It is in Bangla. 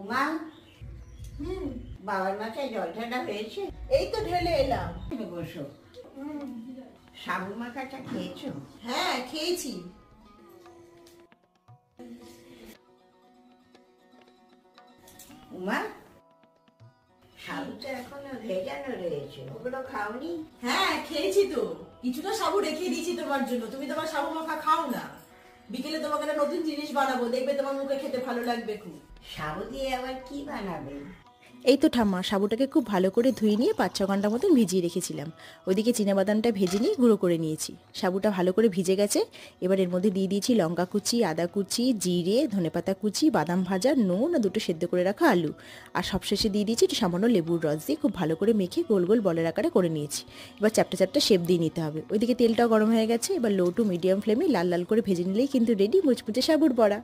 উমা, বাবার মাথায় জল ঠান্ডা হয়েছে? এই তো ঢেলে এলাম। তুমি বসো। সাবু মাখাটা খেয়েছো? হ্যাঁ, খেয়েছি। উমা, সাবুটা এখনো ভেজানো রয়েছে, ওগুলো খাওনি? হ্যাঁ, খেয়েছি তো। কিছুটা সাবু রেখে দিয়েছি তোমার জন্য। তুমি তোমার সাবু মাখা খাও না। বিকেলে তোমাকে একটা নতুন জিনিস বানাবো, দেখবে তোমার মুখে খেতে ভালো লাগবে খুব। সাবু দিয়ে আবার কি বানাবে? এই তো ঠাম্মা, সাবুটাকে খুব ভালো করে ধুয়ে নিয়ে 5-6 ঘন্টা মতন ভিজিয়ে রেখেছিলাম। ওইদিকে চিনাবাদামটা ভেজে নিয়ে গুঁড়ো করে নিয়েছি। সাবুটা ভালো করে ভিজে গেছে। এবার এর মধ্যে দিয়ে দিয়েছি লঙ্কা কুচি, আদা কুচি, জিরে, ধনেপাতা কুচি, বাদাম ভাজা, নুন আর 2টো সেদ্ধ করে রাখা আলু। আর সবশেষে দিয়ে দিয়েছি একটু সামান্য লেবুর রস দিয়ে খুব ভালো করে মেখে গোল গোল বলের আকারে করে নিয়েছি। এবার চ্যাপটা চ্যাপটা শেপ দিয়ে নিতে হবে। ওইদিকে তেলটাও গরম হয়ে গেছে। এবার লো টু মিডিয়াম ফ্লেমে লাল লাল করে ভেজে নিলেই কিন্তু রেডি মুচমুচে সাবুর বড়া।